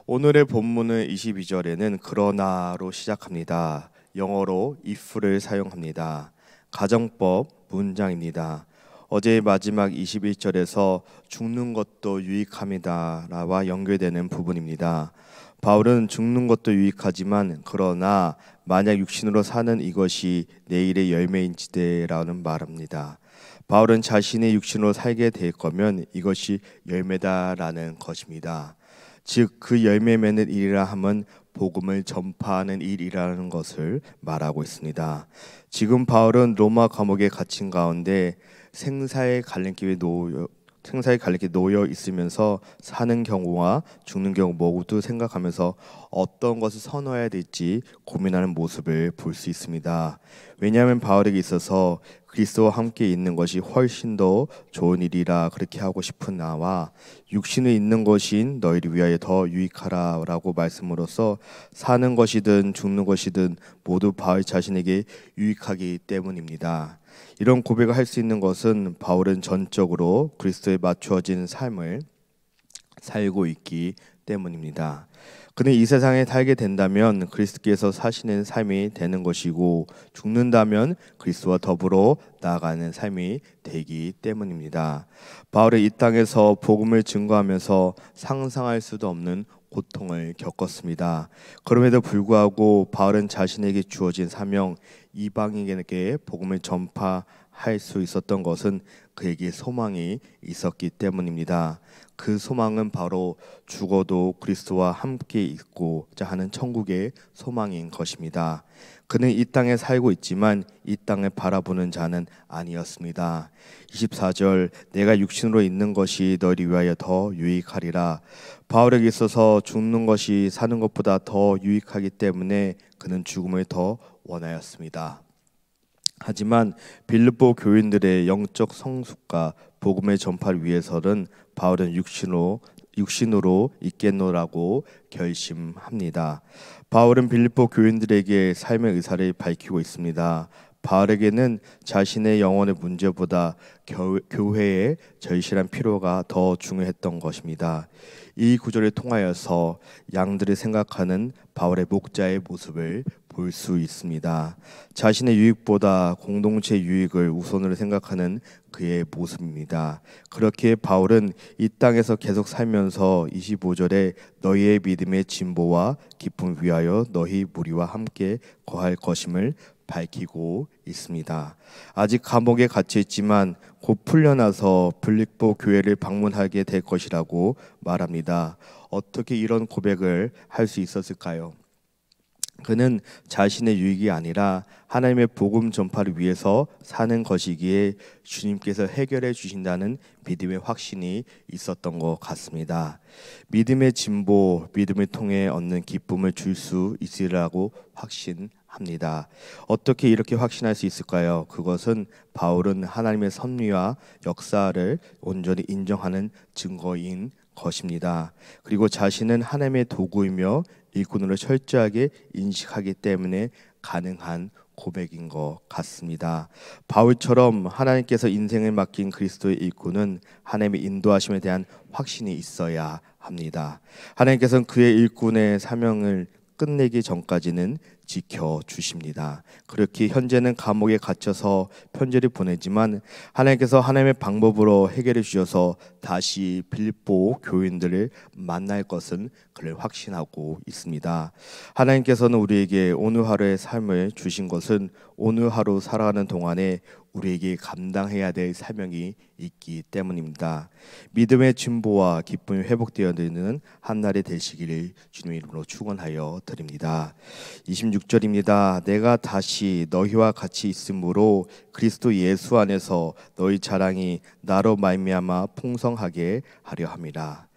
오늘의 본문은 22절에는 그러나로 시작합니다. 영어로 if를 사용합니다. 가정법 문장입니다. 어제의 마지막 21절에서 죽는 것도 유익함이다라와 연결되는 부분입니다. 바울은 죽는 것도 유익하지만 그러나 만약 육신으로 사는 이것이 내일의 열매인지대라는 말합니다. 바울은 자신의 육신으로 살게 될 거면 이것이 열매다라는 것입니다. 즉 그 열매 맺는 일이라 함은 복음을 전파하는 일이라는 것을 말하고 있습니다. 지금 바울은 로마 감옥에 갇힌 가운데 생사의 갈림길에 놓여 있으면서 사는 경우와 죽는 경우 모두 생각하면서 어떤 것을 선호해야 될지 고민하는 모습을 볼 수 있습니다. 왜냐하면 바울에게 있어서 그리스도와 함께 있는 것이 훨씬 더 좋은 일이라 그렇게 하고 싶은 나와 육신에 있는 것인 너희를 위하여 더 유익하라라고 말씀으로써 사는 것이든 죽는 것이든 모두 바울 자신에게 유익하기 때문입니다. 이런 고백을 할 수 있는 것은 바울은 전적으로 그리스도에 맞추어진 삶을 살고 있기 때문입니다. 그는 이 세상에 살게 된다면 그리스도께서 사시는 삶이 되는 것이고 죽는다면 그리스도와 더불어 나아가는 삶이 되기 때문입니다. 바울은 이 땅에서 복음을 증거하면서 상상할 수도 없는 고통을 겪었습니다. 그럼에도 불구하고 바울은 자신에게 주어진 사명 이방인에게 복음을 전파할 수 있었던 것은 그에게 소망이 있었기 때문입니다. 그 소망은 바로 죽어도 그리스도와 함께 있고자 하는 천국의 소망인 것입니다. 그는 이 땅에 살고 있지만 이 땅을 바라보는 자는 아니었습니다. 24절 내가 육신으로 있는 것이 너희를 위하여 더 유익하리라. 바울에게 있어서 죽는 것이 사는 것보다 더 유익하기 때문에 그는 죽음을 더 원하였습니다. 하지만 빌립보 교인들의 영적 성숙과 복음의 전파를 위해서는 바울은 육신으로 있겠노라고 결심합니다. 바울은 빌립보 교인들에게 삶의 의사를 밝히고 있습니다. 바울에게는 자신의 영혼의 문제보다 교회의 절실한 필요가 더 중요했던 것입니다. 이 구절을 통하여서 양들을 생각하는 바울의 목자의 모습을 볼 수 있습니다. 자신의 유익보다 공동체 유익을 우선으로 생각하는 그의 모습입니다. 그렇게 바울은 이 땅에서 계속 살면서 25절에 너희의 믿음의 진보와 기쁨을 위하여 너희 무리와 함께 거할 것임을 밝히고 있습니다. 아직 감옥에 갇혀 있지만 곧 풀려나서 빌립보 교회를 방문하게 될 것이라고 말합니다. 어떻게 이런 고백을 할 수 있었을까요? 그는 자신의 유익이 아니라 하나님의 복음 전파를 위해서 사는 것이기에 주님께서 해결해 주신다는 믿음의 확신이 있었던 것 같습니다. 믿음의 진보, 믿음을 통해 얻는 기쁨을 줄 수 있으리라고 확신합니다. 어떻게 이렇게 확신할 수 있을까요? 그것은 바울은 하나님의 섭리와 역사를 온전히 인정하는 증거인 것입니다. 그리고 자신은 하나님의 도구이며 일꾼으로 철저하게 인식하기 때문에 가능한 고백인 것 같습니다. 바울처럼 하나님께서 인생을 맡긴 그리스도의 일꾼은 하나님의 인도하심에 대한 확신이 있어야 합니다. 하나님께서는 그의 일꾼의 사명을 끝내기 전까지는 지켜주십니다. 그렇게 현재는 감옥에 갇혀서 편지를 보내지만 하나님께서 하나님의 방법으로 해결해 주셔서 다시 빌립보 교인들을 만날 것은 그를 확신하고 있습니다. 하나님께서는 우리에게 오늘 하루의 삶을 주신 것은 오늘 하루 살아가는 동안에 우리에게 감당해야 될 사명이 있기 때문입니다. 믿음의 진보와 기쁨이 회복되어지는 한날이 되시기를 주님의 이름으로 축원하여 드립니다. 26절입니다. 내가 다시 너희와 같이 있으므로 그리스도 예수 안에서 너희 자랑이 나로 말미암아 풍성하게 하려 함이라.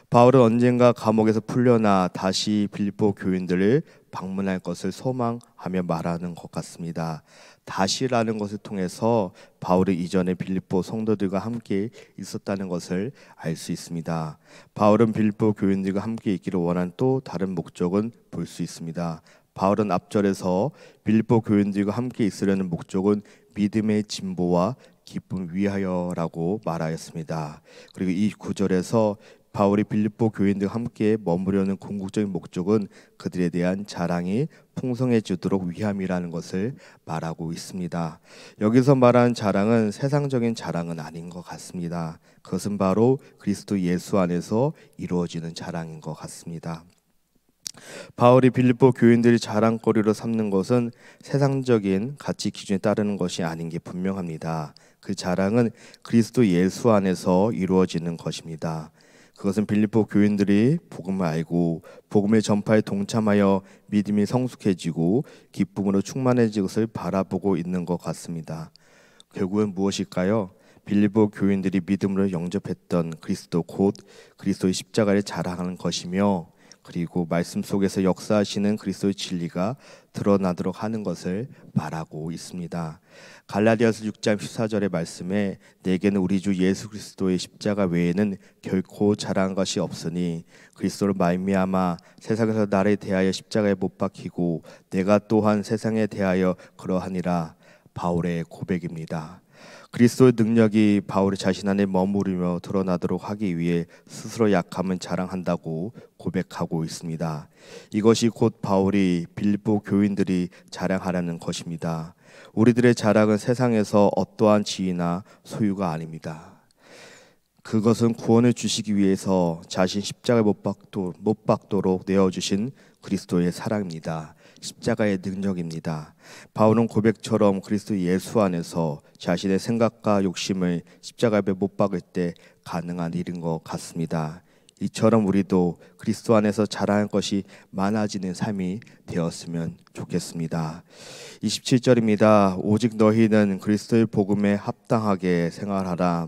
바울은 언젠가 감옥에서 풀려나 다시 빌립보 교인들을 방문할 것을 소망하며 말하는 것 같습니다. 다시라는 것을 통해서 바울은 이전에 빌립보 성도들과 함께 있었다는 것을 알 수 있습니다. 바울은 빌립보 교인들과 함께 있기를 원한 또 다른 목적은 볼 수 있습니다. 바울은 앞절에서 빌립보 교인들과 함께 있으려는 목적은 믿음의 진보와 기쁨 위하여라고 말하였습니다. 그리고 이 구절에서 바울이 빌립보 교인들과 함께 머무려는 궁극적인 목적은 그들에 대한 자랑이 풍성해지도록 위함이라는 것을 말하고 있습니다. 여기서 말하는 자랑은 세상적인 자랑은 아닌 것 같습니다. 그것은 바로 그리스도 예수 안에서 이루어지는 자랑인 것 같습니다. 바울이 빌립보 교인들이 자랑거리로 삼는 것은 세상적인 가치 기준에 따르는 것이 아닌 게 분명합니다. 그 자랑은 그리스도 예수 안에서 이루어지는 것입니다. 그것은 빌립보 교인들이 복음을 알고 복음의 전파에 동참하여 믿음이 성숙해지고 기쁨으로 충만해질 것을 바라보고 있는 것 같습니다. 결국은 무엇일까요? 빌립보 교인들이 믿음으로 영접했던 그리스도 곧 그리스도의 십자가를 자랑하는 것이며, 그리고 말씀 속에서 역사하시는 그리스도의 진리가 드러나도록 하는 것을 말하고 있습니다. 갈라디아서 6장 14절의 말씀에 내게는 우리 주 예수 그리스도의 십자가 외에는 결코 자랑한 것이 없으니 그리스도로 말미암아 세상에서 나를 대하여 십자가에 못 박히고 내가 또한 세상에 대하여 그러하니라. 바울의 고백입니다. 그리스도의 능력이 바울이 자신 안에 머무르며 드러나도록 하기 위해 스스로 약함을 자랑한다고 고백하고 있습니다. 이것이 곧 바울이 빌립보 교인들이 자랑하라는 것입니다. 우리들의 자랑은 세상에서 어떠한 지위나 소유가 아닙니다. 그것은 구원을 주시기 위해서 자신 십자가에 못 박도록 내어주신 그리스도의 사랑입니다. 십자가의 능력입니다. 바울은 고백처럼 그리스도 예수 안에서 자신의 생각과 욕심을 십자가에 못 박을 때 가능한 일인 것 같습니다. 이처럼 우리도 그리스도 안에서 자랑할 것이 많아지는 삶이 되었으면 좋겠습니다. 27절입니다. 오직 너희는 그리스도의 복음에 합당하게 생활하라.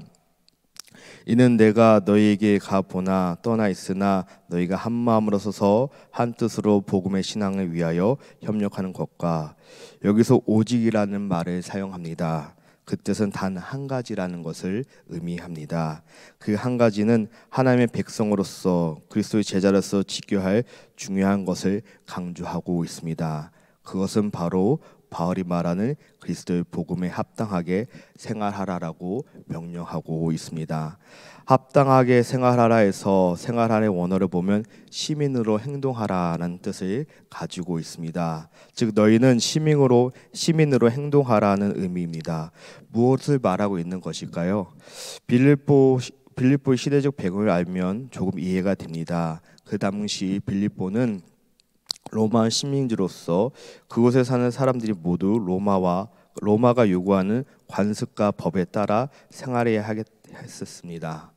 이는 내가 너희에게 가보나 떠나 있으나 너희가 한 마음으로 서서 한 뜻으로 복음의 신앙을 위하여 협력하는 것과, 여기서 오직이라는 말을 사용합니다. 그 뜻은 단 한 가지라는 것을 의미합니다. 그 한 가지는 하나님의 백성으로서 그리스도의 제자로서 지켜야 할 중요한 것을 강조하고 있습니다. 그것은 바로 바울이 말하는 그리스도의 복음에 합당하게 생활하라라고 명령하고 있습니다. 합당하게 생활하라에서 생활하라의 원어를 보면 시민으로 행동하라는 뜻을 가지고 있습니다. 즉 너희는 시민으로 행동하라는 의미입니다. 무엇을 말하고 있는 것일까요? 빌립보의 시대적 배경을 알면 조금 이해가 됩니다. 그 당시 빌립보는 로마 식민지로서 그곳에 사는 사람들이 모두 로마가 요구하는 관습과 법에 따라 생활해야 했었습니다.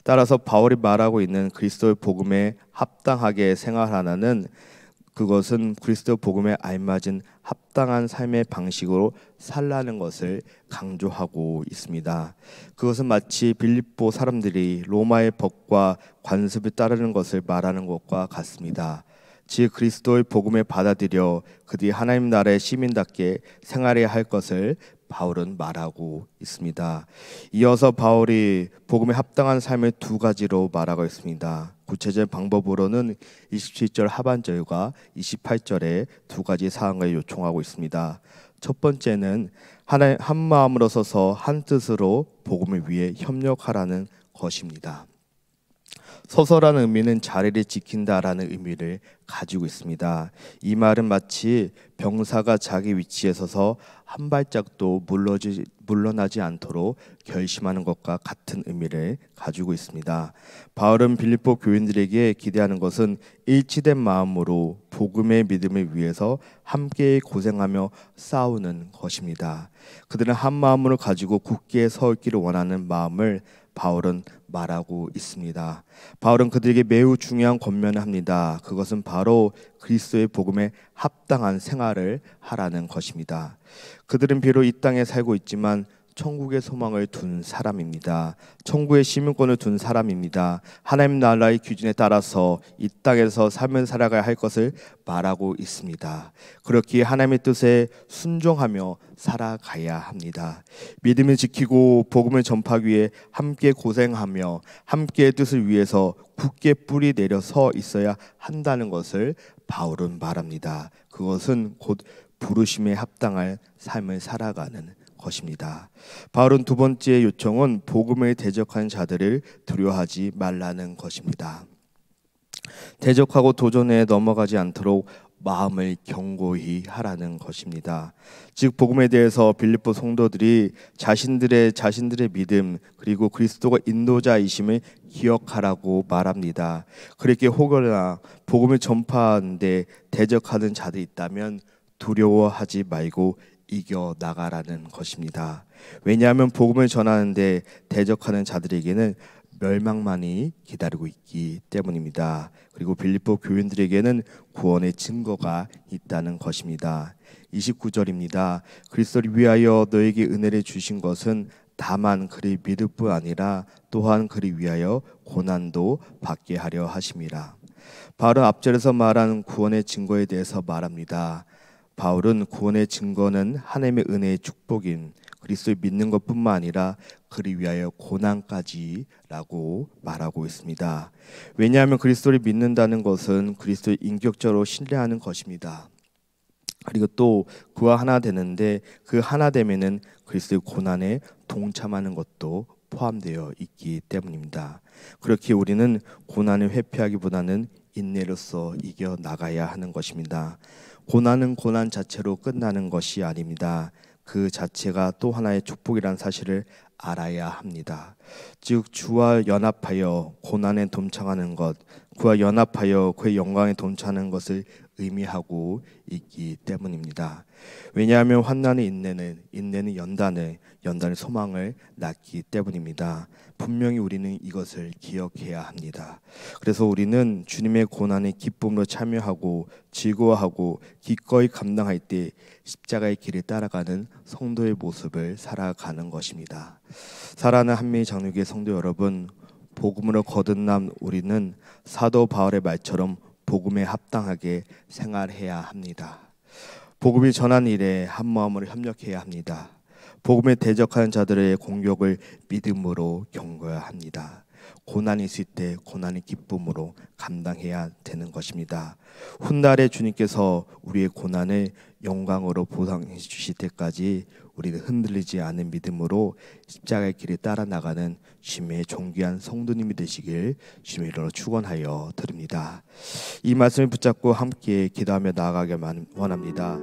따라서 바울이 말하고 있는 그리스도의 복음에 합당하게 생활하라는 그것은 그리스도 복음에 알맞은 합당한 삶의 방식으로 살라는 것을 강조하고 있습니다. 그것은 마치 빌립보 사람들이 로마의 법과 관습을 따르는 것을 말하는 것과 같습니다. 즉 그리스도의 복음에 받아들여 그들이 하나님 나라의 시민답게 생활해야 할 것을 바울은 말하고 있습니다. 이어서 바울이 복음에 합당한 삶을 두 가지로 말하고 있습니다. 구체적인 방법으로는 27절 하반절과 28절에 두 가지 사항을 요청하고 있습니다. 첫 번째는 한 마음으로 서서 한 뜻으로 복음을 위해 협력하라는 것입니다. 서서라는 의미는 자리를 지킨다라는 의미를 가지고 있습니다. 이 말은 마치 병사가 자기 위치에 서서 한 발짝도 물러나지 않도록 결심하는 것과 같은 의미를 가지고 있습니다. 바울은 빌립보 교인들에게 기대하는 것은 일치된 마음으로 복음의 믿음을 위해서 함께 고생하며 싸우는 것입니다. 그들은 한 마음을 가지고 굳게 서 있기를 원하는 마음을 바울은 말하고 있습니다. 바울은 그들에게 매우 중요한 권면을 합니다. 그것은 바로 그리스도의 복음에 합당한 생활을 하라는 것입니다. 그들은 비록 이 땅에 살고 있지만 천국의 소망을 둔 사람입니다. 천국의 시민권을 둔 사람입니다. 하나님 나라의 기준에 따라서 이 땅에서 삶을 살아가야 할 것을 말하고 있습니다. 그렇기에 하나님의 뜻에 순종하며 살아가야 합니다. 믿음을 지키고 복음을 전파하기 위해 함께 고생하며 함께의 뜻을 위해서 굳게 뿌리 내려 서 있어야 한다는 것을 바울은 말합니다. 그것은 곧 부르심에 합당할 삶을 살아가는 것입니다. 바울은 두 번째 요청은 복음에 대적하는 자들을 두려워하지 말라는 것입니다. 대적하고 도전에 넘어가지 않도록 마음을 견고히 하라는 것입니다. 즉 복음에 대해서 빌립보 성도들이 자신들의 믿음 그리고 그리스도가 인도자이심을 기억하라고 말합니다. 그렇게 혹여나 복음을 전파하는데 대적하는 자들이 있다면 두려워하지 말고 이겨 나가라는 것입니다. 왜냐하면 복음을 전하는데 대적하는 자들에게는 멸망만이 기다리고 있기 때문입니다. 그리고 빌립보 교인들에게는 구원의 증거가 있다는 것입니다. 29절입니다. 그리스도를 위하여 너에게 은혜를 주신 것은 다만 그를 믿을 뿐 아니라 또한 그를 위하여 고난도 받게 하려 하심이라. 바울은 앞절에서 말한 구원의 증거에 대해서 말합니다. 바울은 구원의 증거는 하나님의 은혜의 축복인 그리스도를 믿는 것뿐만 아니라 그를 위하여 고난까지라고 말하고 있습니다. 왜냐하면 그리스도를 믿는다는 것은 그리스도를 인격적으로 신뢰하는 것입니다. 그리고 또 그와 하나 되는데 그 하나됨에는 그리스도의 고난에 동참하는 것도 포함되어 있기 때문입니다. 그렇게 우리는 고난을 회피하기보다는 인내로서 이겨 나가야 하는 것입니다. 고난은 고난 자체로 끝나는 것이 아닙니다. 그 자체가 또 하나의 축복이라는 사실을 알아야 합니다. 즉 주와 연합하여 고난에 동참하는 것, 그와 연합하여 그의 영광에 동참하는 것을 의미하고 있기 때문입니다. 왜냐하면 환난의 인내는 연단의 소망을 낳기 때문입니다. 분명히 우리는 이것을 기억해야 합니다. 그래서 우리는 주님의 고난에 기쁨으로 참여하고 즐거워하고 기꺼이 감당할 때 십자가의 길을 따라가는 성도의 모습을 살아가는 것입니다. 사랑하는 한미 장로교회 성도 여러분, 복음으로 거듭난 우리는 사도 바울의 말처럼 복음에 합당하게 생활해야 합니다. 복음이 전한 일에 한 마음으로 협력해야 합니다. 복음에 대적하는 자들의 공격을 믿음으로 경고해야 합니다. 고난이 있을 때 고난의 기쁨으로 감당해야 되는 것입니다. 훗날에 주님께서 우리의 고난을 영광으로 보상해 주실 때까지 우리는 흔들리지 않은 믿음으로 십자가의 길을 따라 나가는 주님의 존귀한 성도님이 되시길 주님의 이름으로 축원하여 드립니다. 이 말씀을 붙잡고 함께 기도하며 나아가길 원합니다.